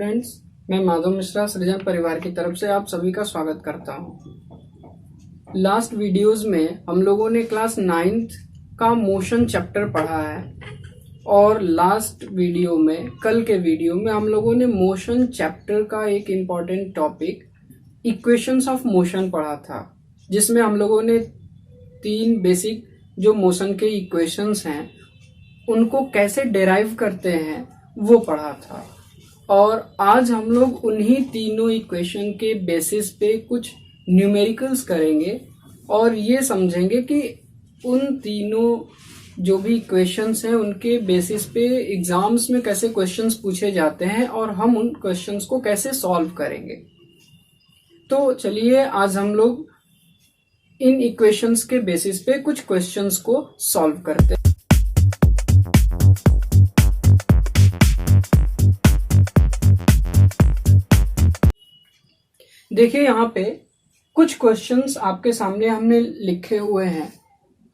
Students, मैं माधव मिश्रा सृजन परिवार की तरफ से आप सभी का स्वागत करता हूं। लास्ट वीडियोस में हम लोगों ने क्लास 9th का मोशन चैप्टर पढ़ा है और लास्ट वीडियो में, कल के वीडियो में हम लोगों ने मोशन चैप्टर का एक important topic equations of motion पढ़ा था, जिसमें हम लोगों ने 3 बेसिक जो मोशन के इक्वेशंस हैं उनको कैसे डिराइव करते हैं वो पढ़ा था। और आज हम लोग उन्हीं तीनों इक्वेशन के बेसिस पे कुछ न्यूमेरिकल्स करेंगे और ये समझेंगे कि उन तीनों जो भी इक्वेशंस हैं उनके बेसिस पे एग्जाम्स में कैसे क्वेश्चंस पूछे जाते हैं और हम उन क्वेश्चंस को कैसे सॉल्व करेंगे। तो चलिए आज हम लोग इन इक्वेशंस के बेसिस पे कुछ क्वेश्चंस को सॉल्व करते हैं। देखिए यहाँ पे कुछ क्वेश्चंस आपके सामने हमने लिखे हुए हैं।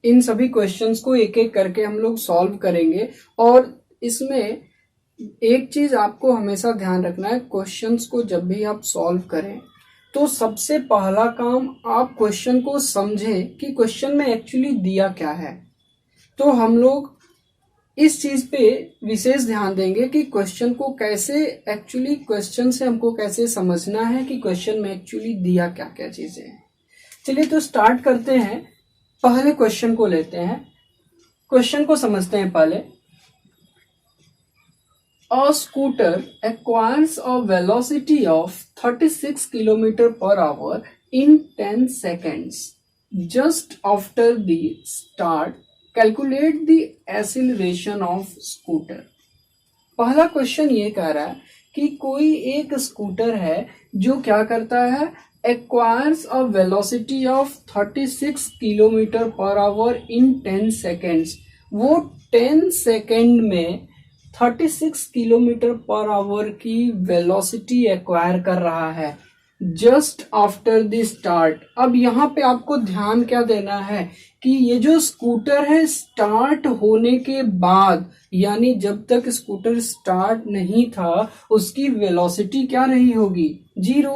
इन सभी क्वेश्चंस को एक एक करके हम लोग सॉल्व करेंगे और इसमें एक चीज आपको हमेशा ध्यान रखना है, क्वेश्चंस को जब भी आप सॉल्व करें तो सबसे पहला काम आप क्वेश्चन को समझें कि क्वेश्चन में एक्चुअली दिया क्या है। तो हम लोग इस चीज पे विशेष ध्यान देंगे कि क्वेश्चन को कैसे, एक्चुअली क्वेश्चन से हमको कैसे समझना है कि क्वेश्चन में एक्चुअली दिया क्या क्या चीजें हैं। चलिए तो स्टार्ट करते हैं, पहले क्वेश्चन को लेते हैं, क्वेश्चन को समझते हैं पहले। A scooter acquires a velocity of 36 kilometre per hour in 10 seconds just after the start, calculate the acceleration of scooter. पहला क्वेश्चन ये कह रहा है कि कोई एक स्कूटर है जो क्या करता है, acquires a velocity of 36 kilometre per hour in 10 seconds। वो 10 सेकेंड में 36 किलोमीटर पर आवर की वेलोसिटी एक्वायर कर रहा है जस्ट आफ्टर द स्टार्ट। अब यहाँ पे आपको ध्यान क्या देना है कि ये जो स्कूटर है स्टार्ट होने के बाद, यानी जब तक स्कूटर स्टार्ट नहीं था उसकी वेलोसिटी क्या रही होगी, 0।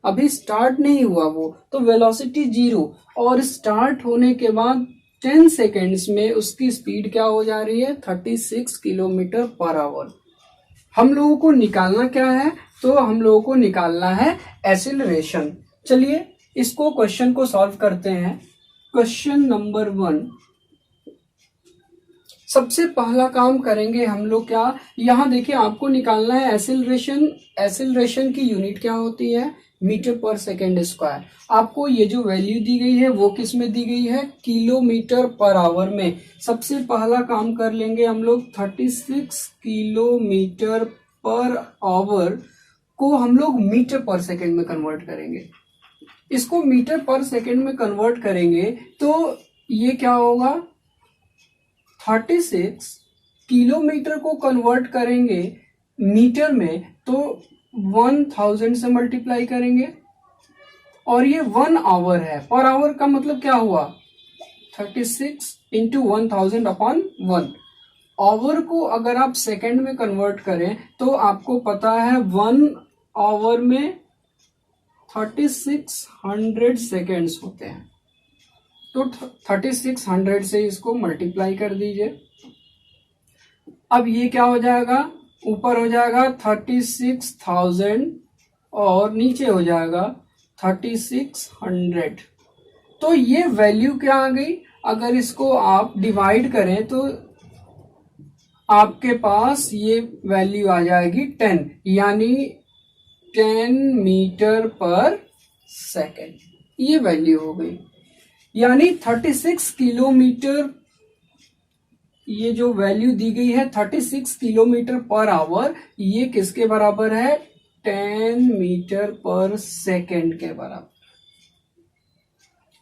अभी स्टार्ट नहीं हुआ वो, तो वेलोसिटी 0। और स्टार्ट होने के बाद 10 सेकेंड्स में उसकी स्पीड क्या हो जा रही है, 36 किलोमीटर पर आवर। हम लोगों को निकालना क्या है, तो हम लोगों को निकालना है एक्सीलरेशन। चलिए इसको क्वेश्चन को सॉल्व करते हैं। क्वेश्चन नंबर 1, सबसे पहला काम करेंगे हम लोग क्या, यहाँ देखिए आपको निकालना है एक्सीलरेशन। एक्सीलरेशन की यूनिट क्या होती है, मीटर पर सेकेंड स्क्वायर। आपको ये जो वैल्यू दी गई है वो किस में दी गई है, किलोमीटर पर आवर में। सबसे पहला काम कर लेंगे हम लोग, 36 किलोमीटर पर आवर को हम लोग मीटर पर सेकेंड में कन्वर्ट करेंगे। इसको मीटर पर सेकेंड में कन्वर्ट करेंगे तो ये क्या होगा, 36 किलोमीटर को कन्वर्ट करेंगे मीटर में तो 1000 से मल्टीप्लाई करेंगे और ये 1 आवर है। पर आवर का मतलब क्या हुआ, 36 इंटू 1000 अपॉन 1। आवर को अगर आप सेकेंड में कन्वर्ट करें तो आपको पता है 1 आवर में 3600 सेकेंड्स होते हैं। तो 3600 से इसको मल्टीप्लाई कर दीजिए। अब ये क्या हो जाएगा, ऊपर हो जाएगा 36,000 और नीचे हो जाएगा 3600। तो ये वैल्यू क्या आ गई, अगर इसको आप डिवाइड करें तो आपके पास ये वैल्यू आ जाएगी 10, यानी 10 मीटर पर सेकेंड। ये वैल्यू हो गई, यानी 36 किलोमीटर, ये जो वैल्यू दी गई है 36 किलोमीटर पर आवर, ये किसके बराबर है, 10 मीटर पर सेकेंड के बराबर।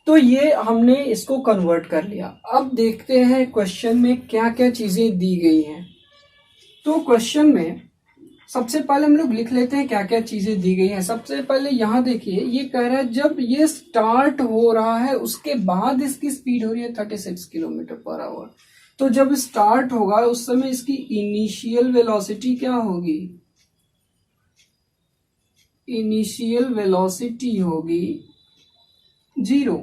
तो ये हमने इसको कन्वर्ट कर लिया। अब देखते हैं क्वेश्चन में क्या क्या चीजें दी गई हैं। तो क्वेश्चन में सबसे पहले हम लोग लिख लेते हैं क्या क्या चीजें दी गई हैं। सबसे पहले यहाँ देखिए, ये कह रहा है जब ये स्टार्ट हो रहा है उसके बाद इसकी स्पीड हो रही है 36 किलोमीटर पर आवर। तो जब स्टार्ट होगा उस समय इसकी इनिशियल वेलोसिटी क्या होगी, इनिशियल वेलोसिटी होगी 0,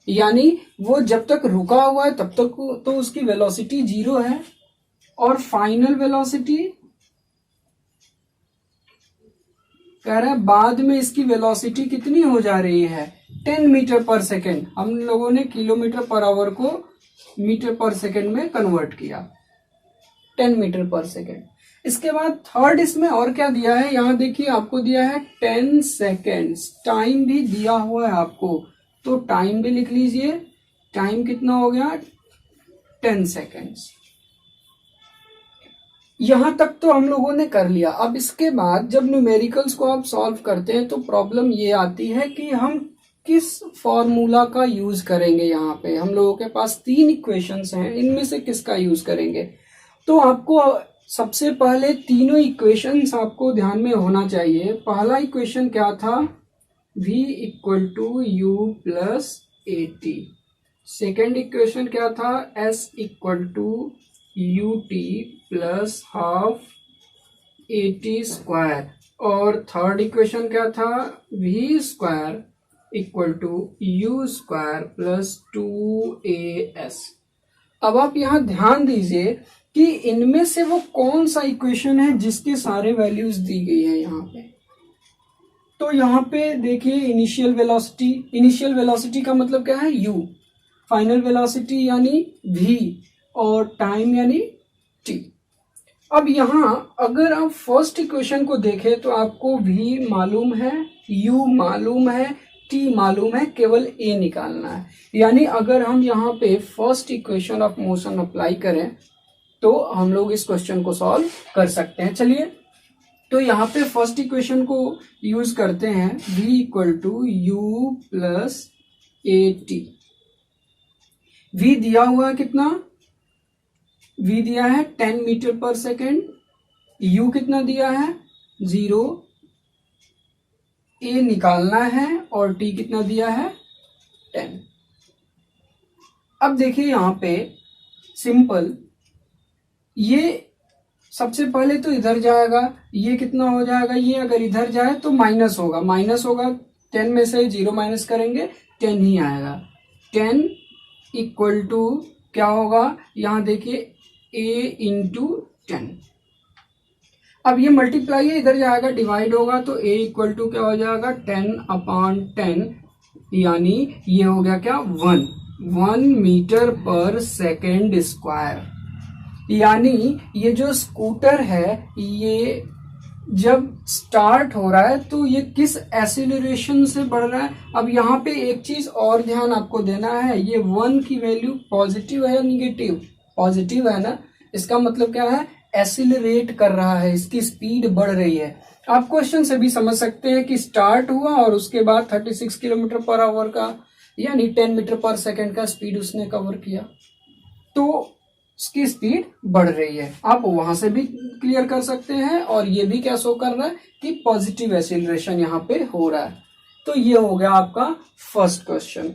यानी वो जब तक रुका हुआ है तब तक तो उसकी वेलोसिटी 0 है, और फाइनल वेलोसिटी कह रहा है बाद में इसकी वेलोसिटी कितनी हो जा रही है, 10 मीटर पर सेकेंड। हम लोगों ने किलोमीटर पर आवर को मीटर पर सेकेंड में कन्वर्ट किया, 10 मीटर पर सेकेंड। इसके बाद थर्ड इसमें और क्या दिया है, यहां देखिए आपको दिया है 10 सेकेंड्स, टाइम भी दिया हुआ है आपको, तो टाइम भी लिख लीजिए। टाइम कितना हो गया, 10 सेकेंड्स। यहां तक तो हम लोगों ने कर लिया। अब इसके बाद जब न्यूमेरिकल्स को आप सॉल्व करते हैं तो प्रॉब्लम ये आती है कि हम किस फॉर्मूला का यूज करेंगे। यहाँ पे हम लोगों के पास 3 इक्वेशंस हैं, इनमें से किसका यूज करेंगे। तो आपको सबसे पहले तीनों इक्वेशंस आपको ध्यान में होना चाहिए। पहला इक्वेशन क्या था, v equal to u plus a t. Second equation क्या था, s equal to u t plus half a t square. और थर्ड इक्वेशन क्या था, v square equal to u square plus 2as। अब आप यहां ध्यान दीजिए कि इनमें से वो कौन सा इक्वेशन है जिसके सारे वैल्यूज दी गई है यहाँ पे। तो यहाँ पे देखिए इनिशियल वेलोसिटी, इनिशियल वेलोसिटी का मतलब क्या है, u, फाइनल वेलोसिटी यानी v, और टाइम यानी t। अब यहाँ अगर आप फर्स्ट इक्वेशन को देखें तो आपको v मालूम है, u मालूम है, t मालूम है, केवल a निकालना है। यानी अगर हम यहाँ पे first equation of motion apply करें तो हम लोग इस क्वेश्चन को सॉल्व कर सकते हैं। चलिए तो यहाँ पे फर्स्ट इक्वेशन को यूज करते हैं, v equal to u plus a t. v दिया हुआ है कितना, v दिया है 10 मीटर पर सेकेंड, u कितना दिया है 0, a निकालना है, और t कितना दिया है 10। अब देखिए यहाँ पे सिंपल, ये सबसे पहले तो इधर जाएगा, ये कितना हो जाएगा, ये अगर इधर जाए तो माइनस होगा, माइनस होगा 10 में से 0 माइनस करेंगे 10 ही आएगा। 10 इक्वल टू क्या होगा, यहां देखिए a इंटू 10। अब ये मल्टीप्लाई है, इधर जाएगा डिवाइड होगा, तो a इक्वल टू क्या हो जाएगा 10/10, यानी ये हो गया क्या 1 मीटर पर सेकेंड स्क्वायर। यानी ये जो स्कूटर है ये जब स्टार्ट हो रहा है तो ये किस एक्सीलरेशन से बढ़ रहा है। अब यहाँ पे एक चीज और ध्यान आपको देना है, ये 1 की वैल्यू पॉजिटिव है या निगेटिव, पॉजिटिव है ना, इसका मतलब क्या है, एक्सीलरेट कर रहा है, इसकी स्पीड बढ़ रही है। आप क्वेश्चन से भी समझ सकते हैं कि स्टार्ट हुआ और उसके बाद 36 किलोमीटर पर आवर का यानी 10 मीटर पर सेकेंड का स्पीड उसने कवर किया, तो उसकी स्पीड बढ़ रही है। आप वहां से भी क्लियर कर सकते हैं, और ये भी क्या शो कर रहा है कि पॉजिटिव एक्सीलरेशन यहाँ पे हो रहा है। तो ये हो गया आपका फर्स्ट क्वेश्चन।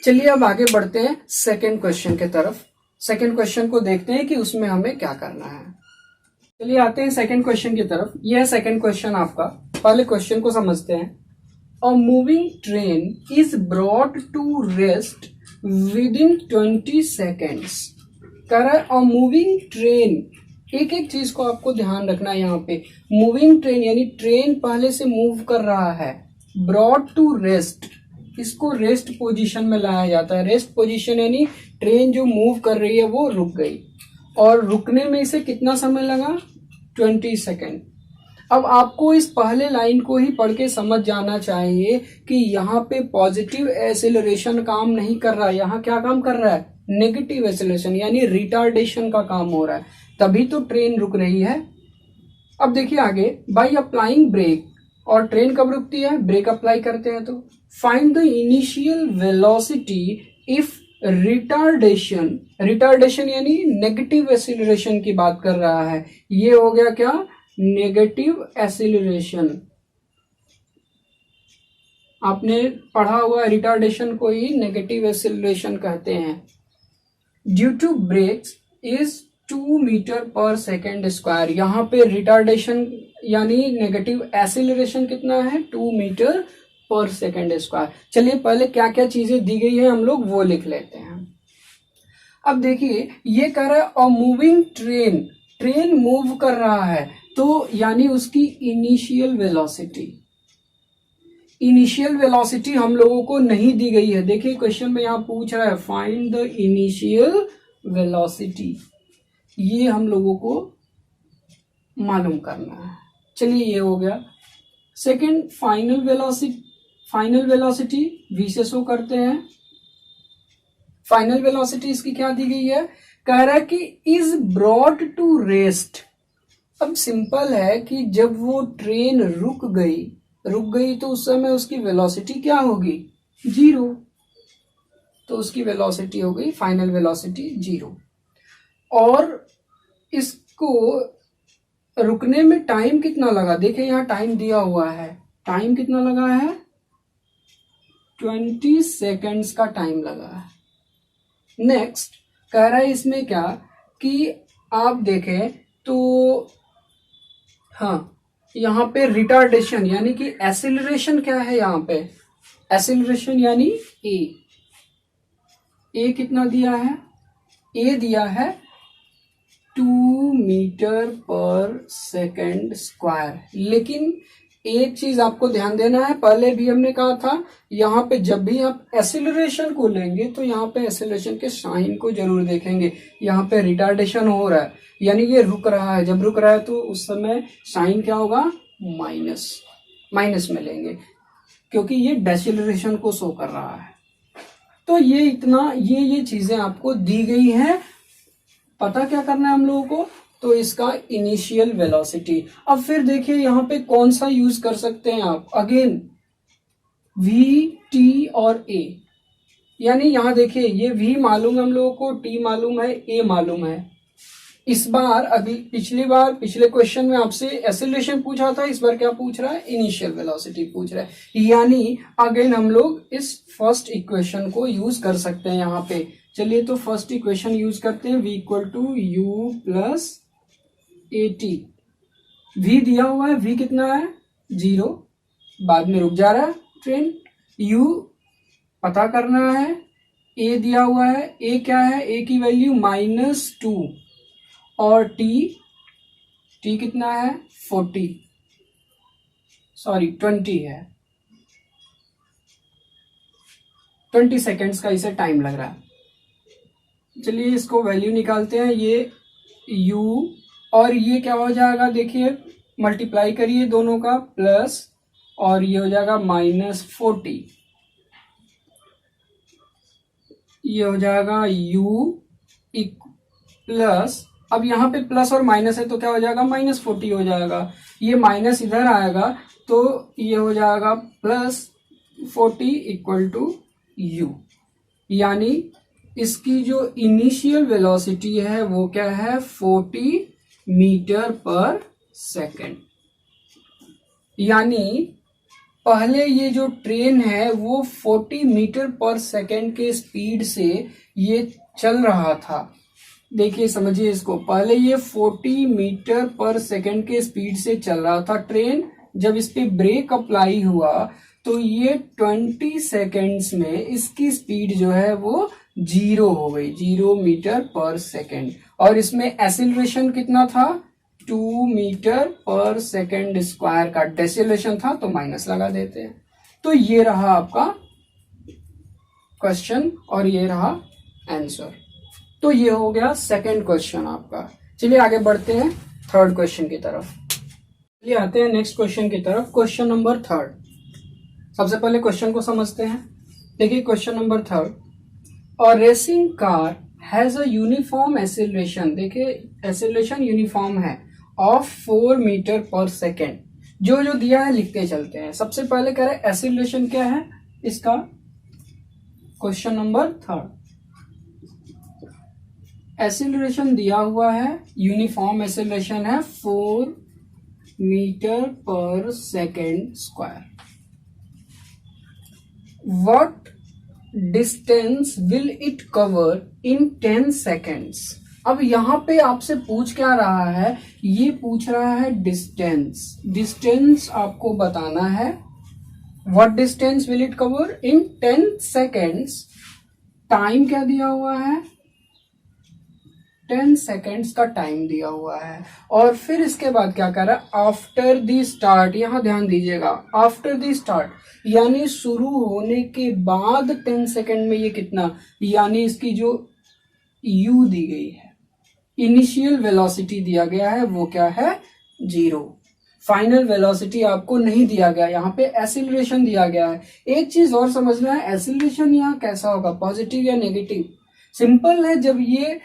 चलिए अब आगे बढ़ते हैं सेकंड क्वेश्चन के तरफ। सेकंड क्वेश्चन को देखते हैं कि उसमें हमें क्या करना है। चलिए आते हैं सेकंड क्वेश्चन की तरफ। यह है सेकंड क्वेश्चन आपका। पहले क्वेश्चन को समझते हैं। A moving train is brought to rest within 20 seconds. कह रहा है अ मूविंग ट्रेन, एक एक चीज को आपको ध्यान रखना है यहाँ पे। मूविंग ट्रेन यानी ट्रेन पहले से मूव कर रहा है, ब्रॉट टू रेस्ट, इसको रेस्ट पोजीशन में लाया जाता है। रेस्ट पोजीशन यानी ट्रेन जो मूव कर रही है वो रुक गई, और रुकने में इसे कितना समय लगा 20 सेकेंड। अब आपको इस पहले लाइन को ही पढ़ के समझ जाना चाहिए कि यहाँ पे पॉजिटिव एक्सेलरेशन काम नहीं कर रहा है, यहाँ क्या काम कर रहा है, नेगेटिव एक्सेलरेशन यानी रिटार्डेशन का काम हो रहा है, तभी तो ट्रेन रुक रही है। अब देखिए आगे, बाई अप्लाइंग ब्रेक, और ट्रेन कब रुकती है, ब्रेक अप्लाई करते हैं तो। Find the initial velocity if retardation, retardation यानी नेगेटिव एक्सेलरेशन की बात कर रहा है, ये हो गया क्या नेगेटिव एक्सीलरेशन। आपने पढ़ा हुआ रिटार्डेशन को ही नेगेटिव एक्सीलरेशन कहते हैं। Due to brakes is 2 metre per second square. यहाँ पे रिटार्डेशन यानी नेगेटिव एक्सीलरेशन कितना है 2 मीटर पर सेकेंड स्क्वायर। चलिए पहले क्या क्या चीजें दी गई है हम लोग वो लिख लेते हैं। अब देखिए ये कह रहा है अ मूविंग ट्रेन, ट्रेन मूव कर रहा है तो यानी उसकी इनिशियल वेलोसिटी, इनिशियल वेलोसिटी हम लोगों को नहीं दी गई है। देखिए क्वेश्चन में यहां पूछ रहा है फाइंड द इनिशियल वेलोसिटी, ये हम लोगों को मालूम करना है। चलिए ये हो गया। Second final velocity, final velocity v से शो करते हैं। फाइनल वेलोसिटी इसकी क्या दी गई है, कह रहा है कि इज ब्रॉड टू रेस्ट। अब सिंपल है कि जब वो ट्रेन रुक गई तो उस समय उसकी वेलोसिटी क्या होगी 0, तो उसकी वेलोसिटी हो गई फाइनल वेलोसिटी 0। और इसको रुकने में टाइम कितना लगा, देखिए यहाँ टाइम दिया हुआ है, टाइम कितना लगा है 20 सेकेंड्स का टाइम लगा है। नेक्स्ट कह रहा है इसमें क्या कि आप देखें तो हाँ यहाँ पे रिटार्डेशन यानी कि एक्सीलरेशन क्या है, यहाँ पे एक्सीलरेशन यानी ए कितना दिया है, ए दिया है 2 मीटर पर सेकेंड स्क्वायर। लेकिन एक चीज आपको ध्यान देना है, पहले भी हमने कहा था यहाँ पे जब भी आप एक्सीलरेशन को लेंगे तो यहाँ पे एक्सीलरेशन के साइन को जरूर देखेंगे। यहाँ पे रिटार्डेशन हो रहा है यानी ये रुक रहा है, जब रुक रहा है तो उस समय साइन क्या होगा माइनस में लेंगे क्योंकि ये डेसिलरेशन को शो कर रहा है। तो ये इतना ये चीजें आपको दी गई हैं, पता क्या करना है हम लोगों को, तो इसका इनिशियल वेलोसिटी। अब फिर देखिए यहाँ पे कौन सा यूज कर सकते हैं आप, अगेन v t और a, यानी यहाँ देखिए ये v मालूम है हम लोगों को, t मालूम है, a मालूम है। इस बार अभी पिछले क्वेश्चन में आपसे एक्सीलरेशन पूछा था, इस बार क्या पूछ रहा है इनिशियल वेलोसिटी पूछ रहा है। यानी अगेन हम लोग इस फर्स्ट इक्वेशन को यूज कर सकते हैं यहाँ पे। चलिए तो फर्स्ट इक्वेशन यूज करते हैं, v equal to u plus a t. v दिया हुआ है, v कितना है 0, बाद में रुक जा रहा है ट्रेन। u पता करना है, a दिया हुआ है, a क्या है, a की वैल्यू -2 और t कितना है 20 है, 20 सेकेंड्स का इसे टाइम लग रहा है। चलिए इसको वैल्यू निकालते हैं, ये u और ये क्या हो जाएगा, देखिए मल्टीप्लाई करिए दोनों का प्लस, और ये हो जाएगा -40, ये हो जाएगा u प्लस, अब यहाँ पे प्लस और माइनस है तो क्या हो जाएगा -40 हो जाएगा, ये माइनस इधर आएगा तो ये हो जाएगा +40 इक्वल टू u। यानी इसकी जो इनिशियल वेलोसिटी है वो क्या है 40 मीटर पर सेकेंड। यानी पहले ये जो ट्रेन है वो 40 मीटर पर सेकेंड के स्पीड से ये चल रहा था। देखिए समझिए इसको, पहले ये 40 मीटर पर सेकेंड के स्पीड से चल रहा था ट्रेन, जब इस पे ब्रेक अप्लाई हुआ तो ये 20 सेकेंड्स में इसकी स्पीड जो है वो 0 हो गई, 0 मीटर पर सेकेंड। और इसमें एक्सीलरेशन कितना था 2 मीटर पर सेकेंड स्क्वायर का, डेसिलेशन था तो माइनस लगा देते हैं। तो ये रहा आपका क्वेश्चन और ये रहा आंसर। तो ये हो गया सेकंड क्वेश्चन आपका। चलिए आगे बढ़ते हैं थर्ड क्वेश्चन की तरफ। चलिए आते हैं नेक्स्ट क्वेश्चन की तरफ, क्वेश्चन नंबर थर्ड। सबसे पहले क्वेश्चन को समझते हैं। देखिए क्वेश्चन नंबर थर्ड, और racing car has a uniform acceleration, देखिए एक्सीलरेशन यूनिफॉर्म है, ऑफ 4 मीटर पर सेकेंड। जो जो दिया है लिखते चलते हैं। सबसे पहले कह रहे हैं एक्सीलरेशन क्या है इसका, क्वेश्चन नंबर थर्ड। एक्सीलरेशन दिया हुआ है, यूनिफॉर्म एक्सीलरेशन है 4 metre per second square. What distance will it cover in 10 seconds. अब यहाँ पे आपसे पूछ क्या रहा है, ये पूछ रहा है डिस्टेंस। डिस्टेंस आपको बताना है। What distance will it cover in 10 seconds. Time क्या दिया हुआ है, 10 सेकेंड्स का टाइम दिया हुआ है। और फिर इसके बाद क्या कर रहा है, आफ्टर द स्टार्ट। यहां ध्यान दीजिएगा, आफ्टर द स्टार्ट यानी शुरू होने के बाद 10 सेकेंड में ये कितना, यानी इसकी जो u दी गई है, इनिशियल वेलोसिटी दिया गया है, वो क्या है 0। फाइनल वेलोसिटी आपको नहीं दिया गया, यहाँ पे एक्सीलरेशन दिया गया है। एक चीज और समझना है, एक्सीलरेशन यहाँ कैसा होगा, पॉजिटिव या नेगेटिव। सिंपल है, जब ये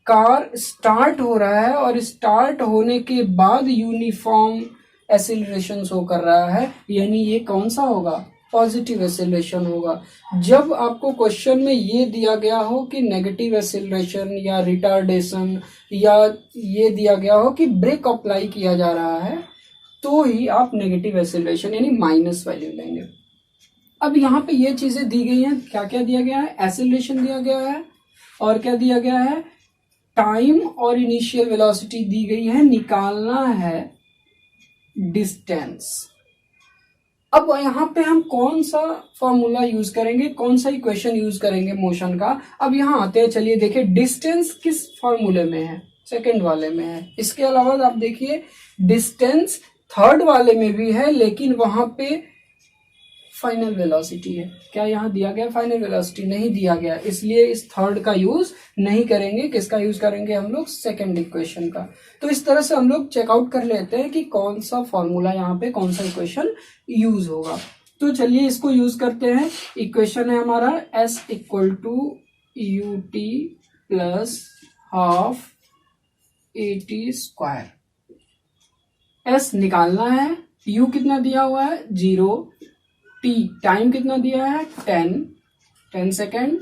कार स्टार्ट हो रहा है और स्टार्ट होने के बाद यूनिफॉर्म एक्सीलरेशन शो कर रहा है, यानी ये कौन सा होगा, पॉजिटिव एक्सीलरेशन होगा। जब आपको क्वेश्चन में ये दिया गया हो कि नेगेटिव एक्सीलरेशन या रिटार्डेशन, या ये दिया गया हो कि ब्रेक अप्लाई किया जा रहा है, तो ही आप नेगेटिव एक्सीलरेशन यानी माइनस वैल्यू लेंगे। अब यहाँ पे ये चीजें दी गई हैं, क्या क्या दिया गया है, एक्सीलरेशन दिया गया है और क्या दिया गया है, टाइम और इनिशियल वेलोसिटी दी गई है। निकालना है डिस्टेंस। अब यहाँ पे हम कौन सा फॉर्मूला यूज करेंगे, कौन सा इक्वेशन यूज करेंगे मोशन का। अब यहाँ आते हैं, चलिए देखिए डिस्टेंस किस फॉर्मूले में है, सेकंड वाले में है। इसके अलावा आप देखिए डिस्टेंस थर्ड वाले में भी है, लेकिन वहां पे फाइनल वेलोसिटी है। क्या यहाँ दिया गया फाइनल वेलोसिटी, नहीं दिया गया, इसलिए इस थर्ड का यूज नहीं करेंगे। किसका यूज करेंगे हम लोग, सेकंड इक्वेशन का। तो इस तरह से हम लोग चेकआउट कर लेते हैं कि कौन सा फॉर्मूला यहाँ पे, कौन सा इक्वेशन यूज होगा। तो चलिए इसको यूज करते हैं। इक्वेशन है हमारा s equal to u t plus half a t square. s निकालना है, u कितना दिया हुआ है 0, t टाइम कितना दिया है 10 सेकेंड,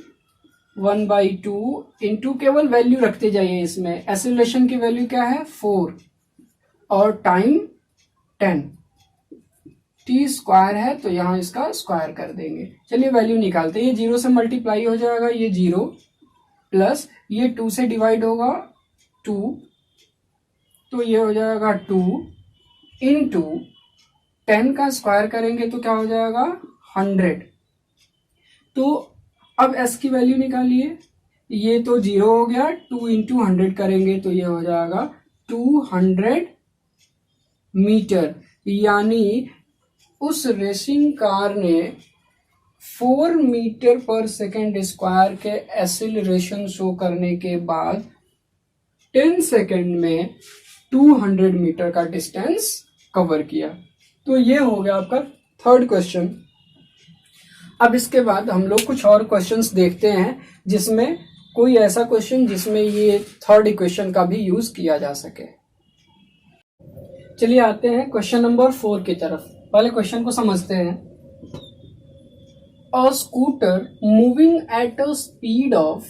1/2 इंटू, केवल वैल्यू रखते जाइए इसमें। एक्सीलरेशन की वैल्यू क्या है 4 और टाइम 10, टी स्क्वायर है तो यहां इसका स्क्वायर कर देंगे। चलिए वैल्यू निकालते हैं। ये 0 से मल्टीप्लाई हो जाएगा, ये 0 प्लस ये 2 से डिवाइड होगा 2, तो ये हो जाएगा 2 इंटू 10 का स्क्वायर करेंगे तो क्या हो जाएगा 100। तो अब s की वैल्यू निकालिए, ये तो 0 हो गया, 2 इंटू 100 करेंगे तो ये हो जाएगा 200 मीटर। यानी उस रेसिंग कार ने 4 मीटर पर सेकेंड स्क्वायर के एक्सीलरेशन शो करने के बाद 10 सेकेंड में 200 मीटर का डिस्टेंस कवर किया। तो ये हो गया आपका थर्ड क्वेश्चन। अब इसके बाद हम लोग कुछ और क्वेश्चंस देखते हैं, जिसमें कोई ऐसा क्वेश्चन जिसमें ये थर्ड इक्वेशन का भी यूज किया जा सके। चलिए आते हैं क्वेश्चन नंबर 4 की तरफ। पहले क्वेश्चन को समझते हैं। A scooter moving at a speed of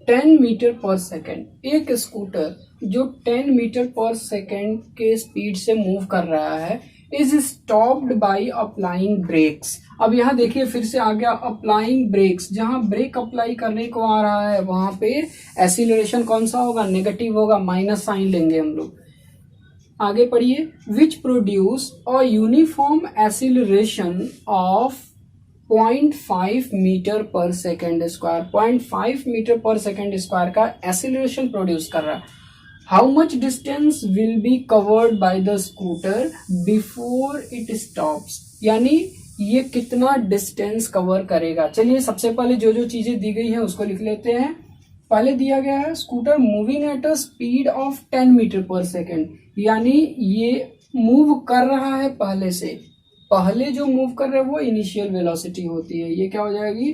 10 metre per second. एक स्कूटर जो 10 मीटर पर सेकेंड के स्पीड से मूव कर रहा है, is stopped by applying brakes. अब यहाँ देखिए फिर से आ गया अप्लाइंग ब्रेक्स। जहां ब्रेक अप्लाई करने को आ रहा है वहां पे एक्सीलरेशन कौन सा होगा, नेगेटिव होगा, माइनस साइन लेंगे हम लोग। आगे पढ़िए। Which produce a uniform acceleration of 0.5 metre per second square. 0.5 metre per second square का एक्सीलरेशन प्रोड्यूस कर रहा है। How much distance will be covered by the scooter before it stops. यानी ये कितना डिस्टेंस कवर करेगा। चलिए सबसे पहले जो जो चीजें दी गई है उसको लिख लेते हैं। पहले दिया गया है scooter moving at a speed of 10 metre per second, यानी ये मूव कर रहा है पहले से। पहले जो मूव कर रहे हैं वो इनिशियल वेलोसिटी होती है, ये क्या हो जाएगी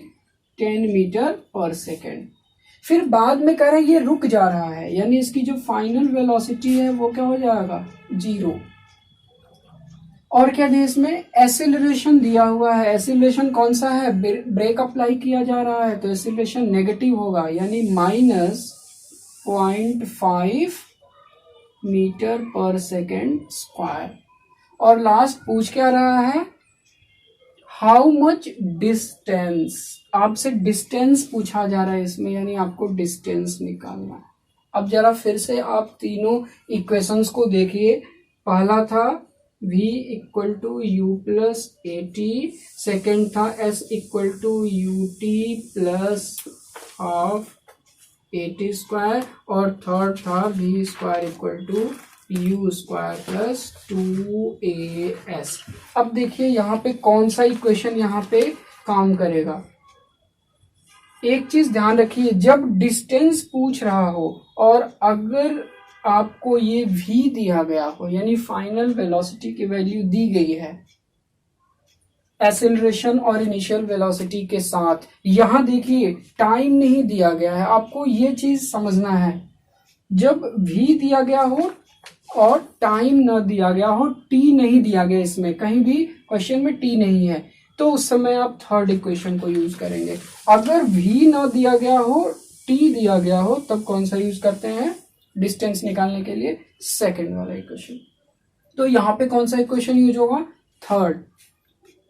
10 मीटर पर सेकेंड। फिर बाद में कह रहे हैं ये रुक जा रहा है, यानी इसकी जो फाइनल वेलोसिटी है वो क्या हो जाएगा 0। और क्या दिया इसमें, एक्सीलरेशन दिया हुआ है। एक्सीलरेशन कौन सा है, ब्रेक अप्लाई किया जा रहा है तो एक्सीलरेशन नेगेटिव होगा, यानी -0.5 मीटर पर सेकेंड स्क्वायर। और लास्ट पूछ क्या रहा है, हाउ मच डिस्टेंस। आपसे डिस्टेंस पूछा जा रहा है इसमें, यानी आपको डिस्टेंस निकालना है। अब जरा फिर से आप तीनों इक्वेशंस को देखिए। पहला था v equal to u plus a t, second था s equal to u t plus half a t square, और थर्ड था v square equal to u square plus 2as। अब देखिए यहाँ पे कौन सा इक्वेशन यहाँ पे काम करेगा। एक चीज ध्यान रखिए, जब डिस्टेंस पूछ रहा हो और अगर आपको ये v दिया गया हो, यानी फाइनल वेलोसिटी की वैल्यू दी गई है एक्सेलरेशन और इनिशियल वेलोसिटी के साथ, यहां देखिए टाइम नहीं दिया गया है। आपको ये चीज समझना है, जब v दिया गया हो और टाइम न दिया गया हो, t नहीं दिया गया, इसमें कहीं भी क्वेश्चन में t नहीं है, तो उस समय आप थर्ड इक्वेशन को यूज करेंगे। अगर v न दिया गया हो, t दिया गया हो, तब कौन सा यूज करते हैं डिस्टेंस निकालने के लिए? सेकंड वाला इक्वेशन। तो यहाँ पे कौन सा इक्वेशन यूज होगा? थर्ड।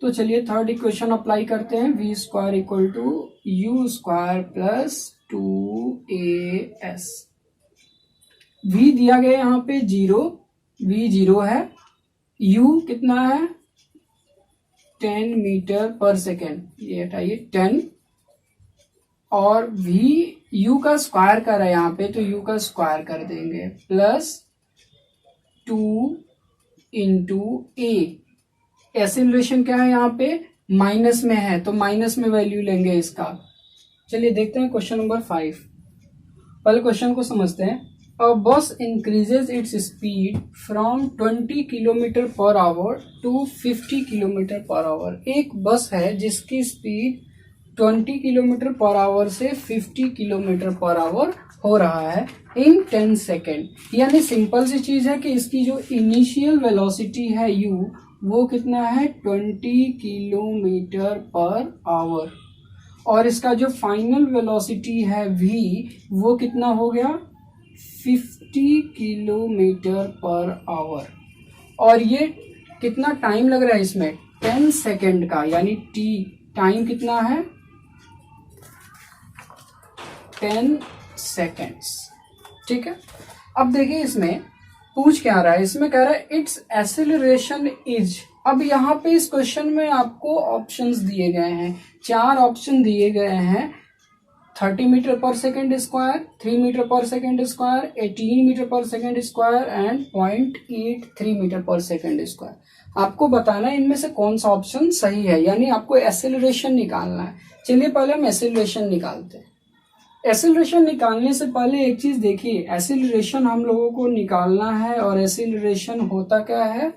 तो चलिए थर्ड इक्वेशन अप्लाई करते हैं। v square equal to u square plus 2as। v दिया गया यहाँ पे 0, v 0 है, u कितना है 10 मीटर पर सेकेंड, ये हटाइए 10, और v u का स्क्वायर कर रहा है यहाँ पे, तो u का स्क्वायर कर देंगे प्लस 2 इंटू a। एक्सेलरेशन क्या है यहाँ पे? माइनस में है, तो माइनस में वैल्यू लेंगे इसका। चलिए देखते हैं क्वेश्चन नंबर 5। पहले क्वेश्चन को समझते हैं। A bus increases its speed from 20 kilometre per hour to 50 kilometre per hour. एक बस है जिसकी स्पीड 20 किलोमीटर पर आवर से 50 किलोमीटर पर आवर हो रहा है इन 10 सेकेंड। यानी सिंपल सी चीज है कि इसकी जो इनिशियल वेलोसिटी है u, वो कितना है 20 किलोमीटर पर आवर, और इसका जो फाइनल वेलोसिटी है v, वो कितना हो गया 50 किलोमीटर पर आवर। और ये कितना टाइम लग रहा है इसमें? 10 सेकेंड का, यानी t टाइम कितना है 10 सेकेंड्स। ठीक है, अब देखिए इसमें पूछ क्या रहा है, इसमें कह रहा है इट्स एक्सेलरेशन इज। अब यहाँ पे इस क्वेश्चन में आपको ऑप्शंस दिए गए हैं, 4 ऑप्शन दिए गए हैं। 30 metre per second square, 3 metre per second square, 18 metre per second square and 0.83 metre per second square. आपको बताना है इनमें से कौन सा ऑप्शन सही है, यानी आपको एक्सेलरेशन निकालना है। चलिए पहले हम एक्सेलरेशन निकालते हैं। एक्सेलरेशन निकालने से पहले एक चीज देखिए, एक्सेलरेशन हम लोगों को निकालना है, और एक्सेलरेशन होता क्या है?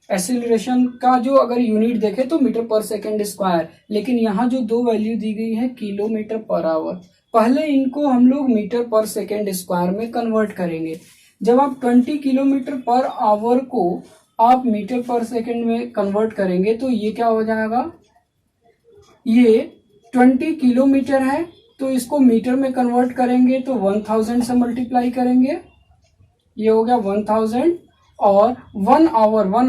एक्सेलरेशन का जो अगर यूनिट देखे तो मीटर पर सेकेंड स्क्वायर, लेकिन यहाँ जो 2 वैल्यू दी गई है किलोमीटर पर आवर, पहले इनको हम लोग मीटर पर सेकेंड स्क्वायर में कन्वर्ट करेंगे। जब आप 20 किलोमीटर पर आवर को आप मीटर पर सेकेंड में कन्वर्ट करेंगे तो ये क्या हो जाएगा, ये 20 किलोमीटर है, तो इसको मीटर में कन्वर्ट करेंगे तो 1000 से मल्टीप्लाई करेंगे, ये हो गया 1000। और 1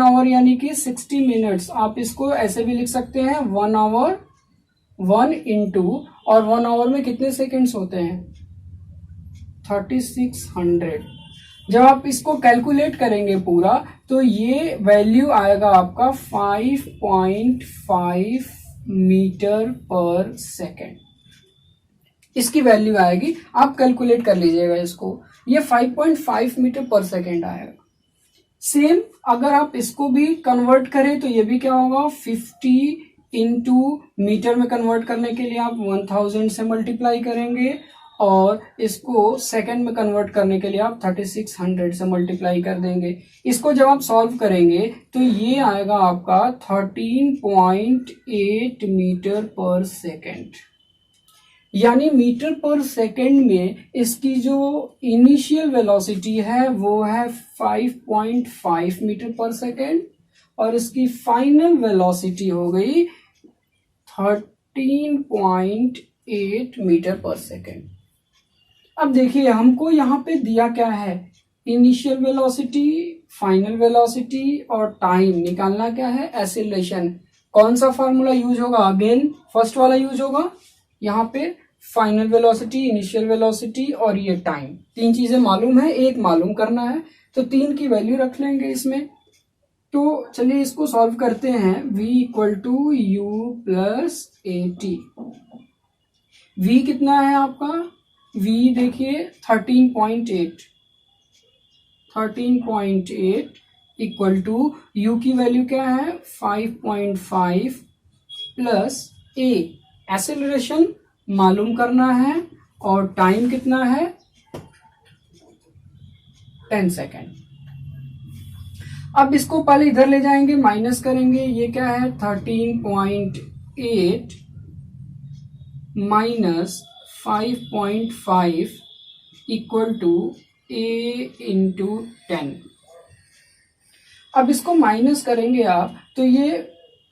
आवर यानी कि 60 मिनट्स, आप इसको ऐसे भी लिख सकते हैं 1 आवर 1 इंटू, और 1 आवर में कितने सेकेंड्स होते हैं 3600। जब आप इसको कैलकुलेट करेंगे पूरा, तो ये वैल्यू आएगा आपका 5.5 मीटर पर सेकेंड, इसकी वैल्यू आएगी। आप कैलकुलेट कर लीजिएगा इसको, ये 5.5 मीटर पर सेकेंड आएगा। सेम अगर आप इसको भी कन्वर्ट करें तो ये भी क्या होगा 50 इंटू, मीटर में कन्वर्ट करने के लिए आप 1000 से मल्टीप्लाई करेंगे, और इसको सेकंड में कन्वर्ट करने के लिए आप 3600 से मल्टीप्लाई कर देंगे। इसको जब आप सॉल्व करेंगे तो ये आएगा आपका 13.8 मीटर पर सेकेंड। यानी मीटर पर सेकेंड में इसकी जो इनिशियल वेलोसिटी है वो है 5.5 मीटर पर सेकेंड, और इसकी फाइनल वेलोसिटी हो गई 13.8 मीटर पर सेकेंड। अब देखिए हमको यहाँ पे दिया क्या है, इनिशियल वेलोसिटी, फाइनल वेलोसिटी और टाइम निकालना क्या है, एक्सेलरेशन। कौन सा फार्मूला यूज होगा? अगेन फर्स्ट वाला यूज होगा। यहाँ पे फाइनल वेलोसिटी, इनिशियल वेलोसिटी और ये टाइम, तीन चीजें मालूम है, एक मालूम करना है, तो तीन की वैल्यू रख लेंगे इसमें। तो चलिए इसको सॉल्व करते हैं। v equal to u plus a t. v कितना है आपका, v देखिए 13.8 इक्वल टू u की वैल्यू क्या है 5.5 प्लस a, एक्सेलरेशन मालूम करना है और टाइम कितना है 10 सेकेंड। अब इसको पहले इधर ले जाएंगे, माइनस करेंगे, ये क्या है 13.8 minus 5.5 equal to a into 10। अब इसको माइनस करेंगे आप तो ये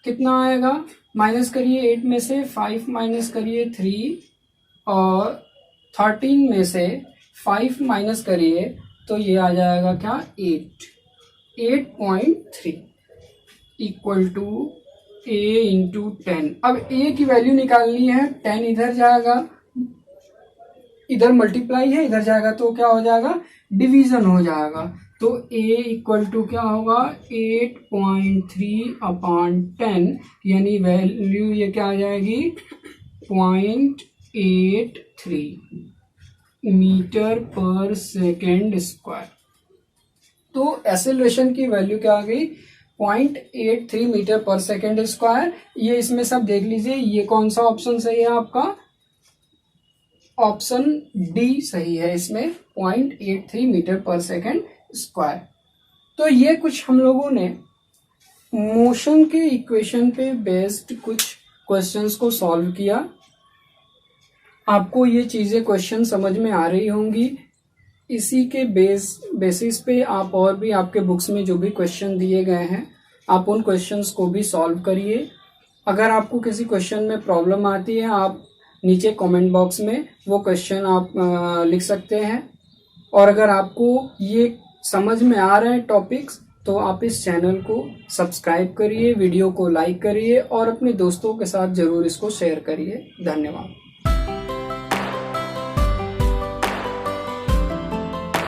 कितना आएगा, माइनस करिए 8 में से 5 माइनस करिए 3 और 13 में से 5 माइनस करिए तो ये आ जाएगा क्या 8.3 इक्वल टू a इंटू 10। अब a की वैल्यू निकालनी है, 10 इधर जाएगा, इधर मल्टीप्लाई है, इधर जाएगा तो क्या हो जाएगा डिवीजन हो जाएगा। तो a इक्वल टू क्या होगा 8.3 अपॉन 10, यानी वैल्यू ये क्या आ जाएगी 0.83 मीटर पर सेकेंड स्क्वायर। तो एक्सेलरेशन की वैल्यू क्या आ गई 0.83 मीटर पर सेकेंड स्क्वायर। ये इसमें सब देख लीजिए, ये कौन सा ऑप्शन सही है आपका, ऑप्शन डी सही है इसमें 0.83 मीटर पर सेकेंड स्क्वायर। तो ये कुछ हम लोगों ने मोशन के इक्वेशन पे बेस्ड कुछ क्वेश्चंस को सॉल्व किया। आपको ये चीजें क्वेश्चन समझ में आ रही होंगी। इसी के बेसिस पे आप और भी आपके बुक्स में जो भी क्वेश्चन दिए गए हैं आप उन क्वेश्चंस को भी सॉल्व करिए। अगर आपको किसी क्वेश्चन में प्रॉब्लम आती है आप नीचे कमेंट बॉक्स में वो क्वेश्चन आप लिख सकते हैं। और अगर आपको ये समझ में आ रहे हैं टॉपिक्स तो आप इस चैनल को सब्सक्राइब करिए, वीडियो को लाइक करिए और अपने दोस्तों के साथ जरूर इसको शेयर करिए। धन्यवाद।